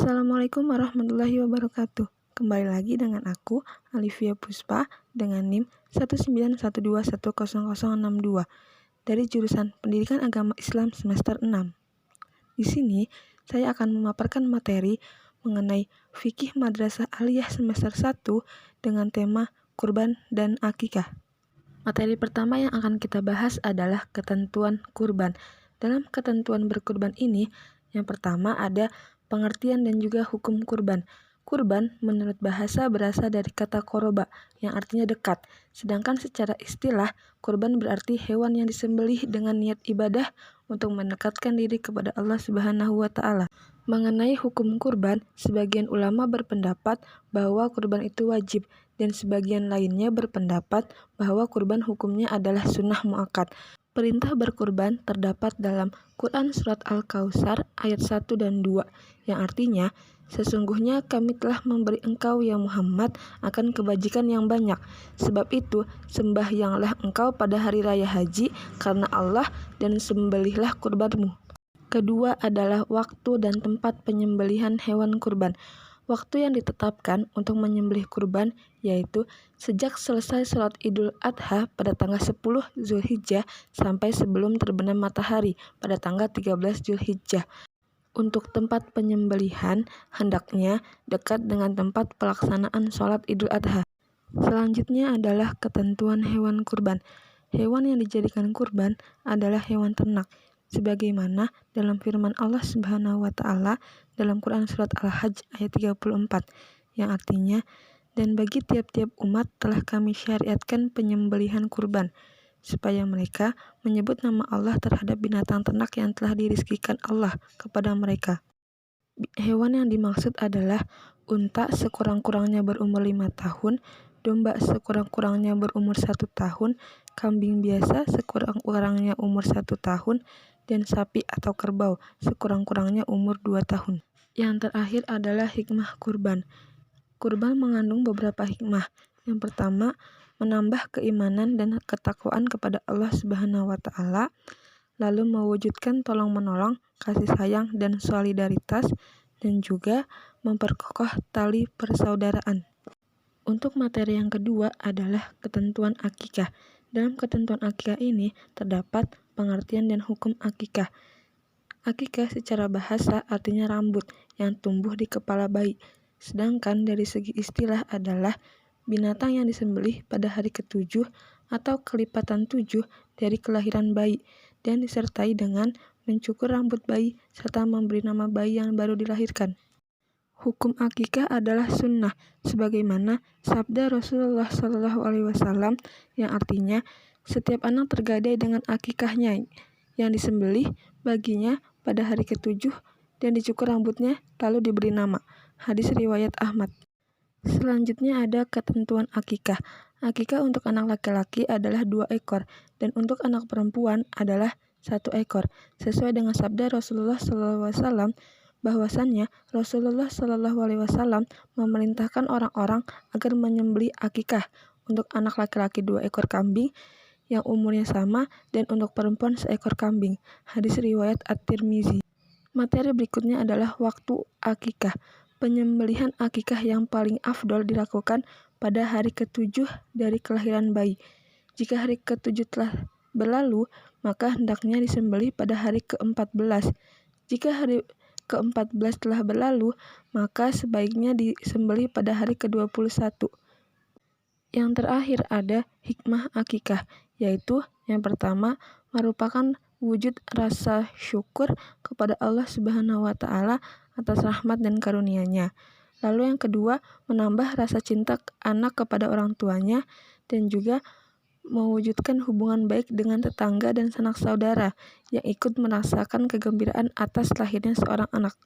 Assalamualaikum warahmatullahi wabarakatuh. Kembali lagi dengan aku, Alivia Puspa, dengan NIM 191210062 dari jurusan Pendidikan Agama Islam semester 6. Di sini, saya akan memaparkan materi mengenai Fikih Madrasah Aliyah semester 1 dengan tema kurban dan akikah. Materi pertama yang akan kita bahas adalah ketentuan kurban. Dalam ketentuan berkurban ini, yang pertama ada pengertian dan juga hukum kurban. Kurban menurut bahasa berasal dari kata koroba yang artinya dekat. Sedangkan secara istilah, kurban berarti hewan yang disembelih dengan niat ibadah untuk mendekatkan diri kepada Allah Subhanahu wa Ta'ala. Mengenai hukum kurban, sebagian ulama berpendapat bahwa kurban itu wajib dan sebagian lainnya berpendapat bahwa kurban hukumnya adalah sunnah muakkad. Perintah berkurban terdapat dalam Quran Surat Al-Kautsar ayat 1 dan 2 yang artinya, sesungguhnya kami telah memberi engkau ya Muhammad akan kebajikan yang banyak. Sebab itu, sembahyanglah engkau pada hari raya haji karena Allah dan sembelihlah kurbanmu. Kedua adalah waktu dan tempat penyembelihan hewan kurban. Waktu yang ditetapkan untuk menyembelih kurban yaitu sejak selesai sholat Idul Adha pada tanggal 10 Zulhijjah sampai sebelum terbenam matahari pada tanggal 13 Zulhijjah. Untuk tempat penyembelihan hendaknya dekat dengan tempat pelaksanaan sholat Idul Adha. Selanjutnya adalah ketentuan hewan kurban. Hewan yang dijadikan kurban adalah hewan ternak, sebagaimana dalam firman Allah Subhanahu wa Ta'ala dalam Quran Surat Al-Hajj ayat 34 yang artinya, dan bagi tiap-tiap umat telah kami syariatkan penyembelihan kurban supaya mereka menyebut nama Allah terhadap binatang ternak yang telah dirizkikan Allah kepada mereka. Hewan yang dimaksud adalah unta sekurang-kurangnya berumur 5 tahun, domba sekurang-kurangnya berumur 1 tahun, kambing biasa sekurang-kurangnya umur 1 tahun, dan sapi atau kerbau sekurang-kurangnya umur 2 tahun. Yang terakhir adalah hikmah kurban. Kurban mengandung beberapa hikmah. Yang pertama, menambah keimanan dan ketakwaan kepada Allah Subhanahu wa Ta'ala, lalu mewujudkan tolong-menolong, kasih sayang dan solidaritas, dan juga memperkokoh tali persaudaraan. Untuk materi yang kedua adalah ketentuan akikah. Dalam ketentuan akikah ini terdapat pengertian dan hukum akikah. Akikah secara bahasa artinya rambut yang tumbuh di kepala bayi. Sedangkan dari segi istilah adalah binatang yang disembelih pada hari ke-7 atau kelipatan 7 dari kelahiran bayi dan disertai dengan mencukur rambut bayi serta memberi nama bayi yang baru dilahirkan. Hukum akikah adalah sunnah, sebagaimana sabda Rasulullah SAW yang artinya setiap anak tergadai dengan akikahnya yang disembelih baginya pada hari ke-7 dan dicukur rambutnya lalu diberi nama. Hadis riwayat Ahmad. Selanjutnya ada ketentuan akikah. Akikah untuk anak laki-laki adalah 2 ekor dan untuk anak perempuan adalah 1 ekor. Sesuai dengan sabda Rasulullah SAW bahwasannya Rasulullah SAW memerintahkan orang-orang agar menyembelih akikah untuk anak laki-laki 2 ekor kambing yang umurnya sama dan untuk perempuan 1 ekor kambing. Hadis riwayat At-Tirmizi. Materi berikutnya adalah waktu akikah. Penyembelihan akikah yang paling afdol dilakukan pada hari ke-7 dari kelahiran bayi. Jika hari ke-7 telah berlalu, maka hendaknya disembelih pada hari ke-14. Jika hari ke-14 telah berlalu, maka sebaiknya disembelih pada hari ke-21. Yang terakhir ada hikmah akikah, yaitu yang pertama merupakan wujud rasa syukur kepada Allah Subhanahu wa Ta'ala atas rahmat dan karunia-Nya. Lalu yang kedua, menambah rasa cinta anak kepada orang tuanya dan juga mewujudkan hubungan baik dengan tetangga dan sanak saudara yang ikut merasakan kegembiraan atas lahirnya seorang anak.